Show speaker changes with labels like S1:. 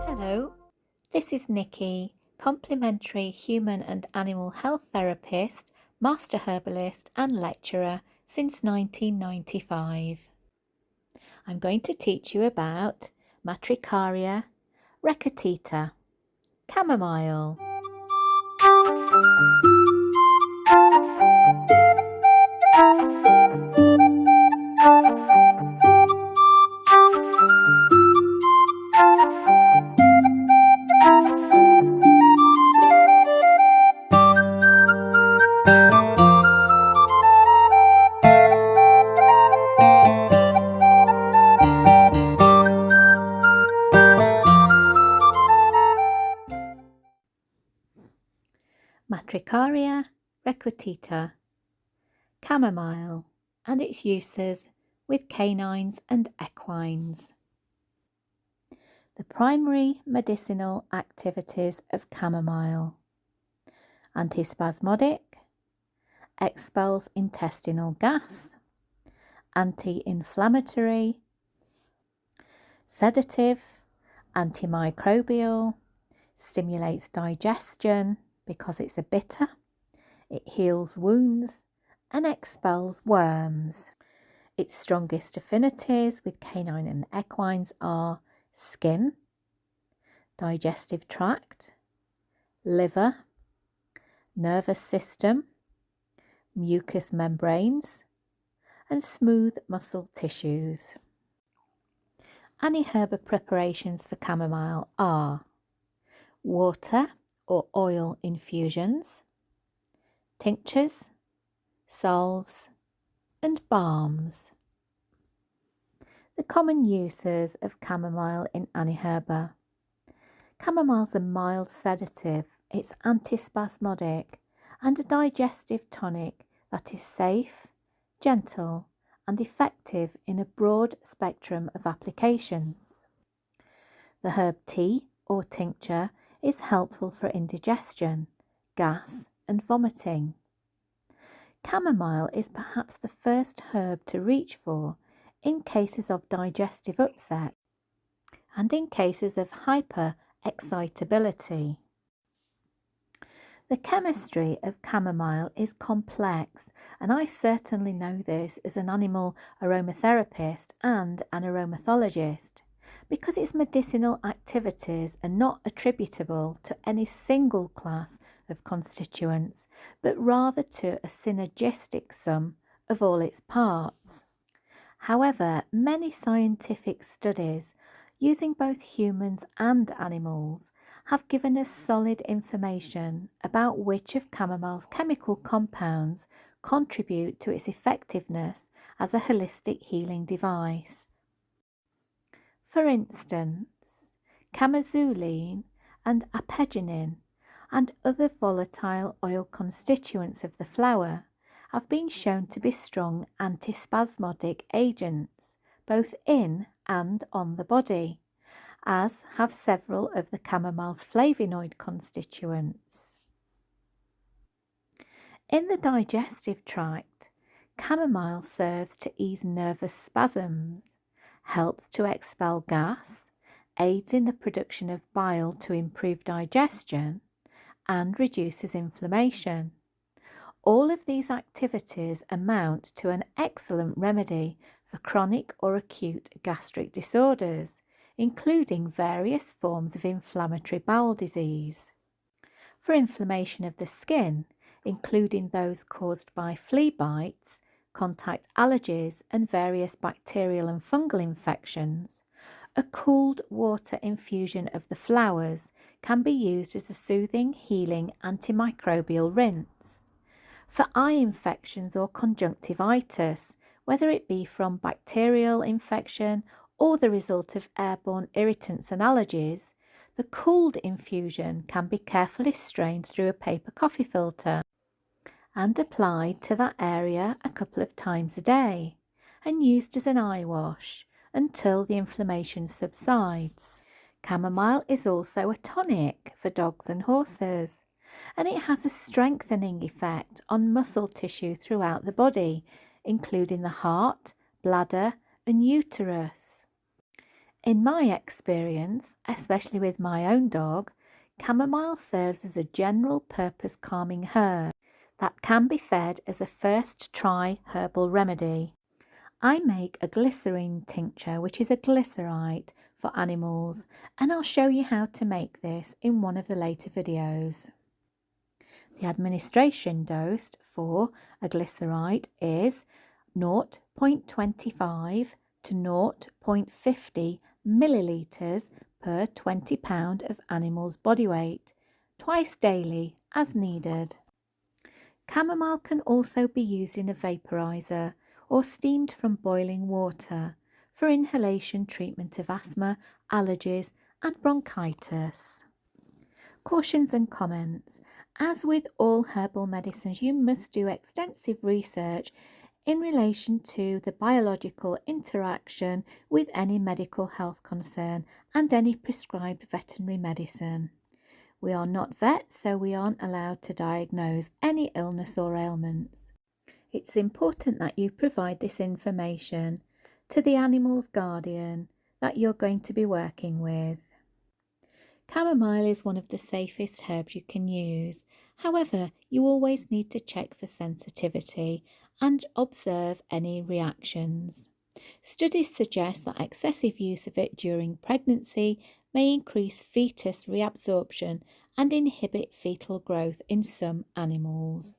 S1: Hello, this is Nikki, complementary human and animal health therapist, master herbalist and lecturer since 1995. I'm going to teach you about Matricaria, Recutita, Chamomile. Matricaria, Recutita, Chamomile, and its uses with canines and equines. The primary medicinal activities of chamomile: antispasmodic, expels intestinal gas, anti-inflammatory, sedative, antimicrobial, stimulates digestion because it's a bitter, it heals wounds and expels worms. Its strongest affinities with canine and equines are skin, digestive tract, liver, nervous system, mucous membranes, and smooth muscle tissues. AniHerba preparations for chamomile are water or oil infusions, tinctures, salves, and balms. The common uses of chamomile in AniHerba. Chamomile is a mild sedative. It's antispasmodic and a digestive tonic that is safe, gentle, and effective in a broad spectrum of applications. The herb tea or tincture is helpful for indigestion, gas, and vomiting. Chamomile is perhaps the first herb to reach for in cases of digestive upset and in cases of hyperexcitability. The chemistry of chamomile is complex, and I certainly know this as an animal aromatherapist and an aromathologist, because its medicinal activities are not attributable to any single class of constituents, but rather to a synergistic sum of all its parts. However, many scientific studies using both humans and animals have given us solid information about which of chamomile's chemical compounds contribute to its effectiveness as a holistic healing device. For instance, camozuline and apigenin and other volatile oil constituents of the flower have been shown to be strong antispasmodic agents, both in and on the body, as have several of the chamomile's flavonoid constituents. In the digestive tract, chamomile serves to ease nervous spasms, helps to expel gas, aids in the production of bile to improve digestion, and reduces inflammation. All of these activities amount to an excellent remedy for chronic or acute gastric disorders, including various forms of inflammatory bowel disease. For inflammation of the skin, including those caused by flea bites, contact allergies, and various bacterial and fungal infections, a cooled water infusion of the flowers can be used as a soothing, healing antimicrobial rinse. For eye infections or conjunctivitis, whether it be from bacterial infection or the result of airborne irritants and allergies, the cooled infusion can be carefully strained through a paper coffee filter and applied to that area a couple of times a day and used as an eye wash until the inflammation subsides. Chamomile is also a tonic for dogs and horses, and it has a strengthening effect on muscle tissue throughout the body, including the heart, bladder, and uterus. In my experience, especially with my own dog, chamomile serves as a general purpose calming herb that can be fed as a first try herbal remedy. I make a glycerin tincture, which is a glycerite for animals, and I'll show you how to make this in one of the later videos. The administration dose for a glycerite is 0.25 to 0.50 millilitres per 20 pound of animal's body weight, twice daily as needed. Chamomile can also be used in a vaporizer or steamed from boiling water for inhalation treatment of asthma, allergies and bronchitis. Cautions and comments. As with all herbal medicines, you must do extensive research in relation to the biological interaction with any medical health concern and any prescribed veterinary medicine. We are not vets, so we aren't allowed to diagnose any illness or ailments. It's important that you provide this information to the animal's guardian that you're going to be working with. Chamomile is one of the safest herbs you can use. However, you always need to check for sensitivity and observe any reactions. Studies suggest that excessive use of it during pregnancy may increase fetus reabsorption and inhibit fetal growth in some animals.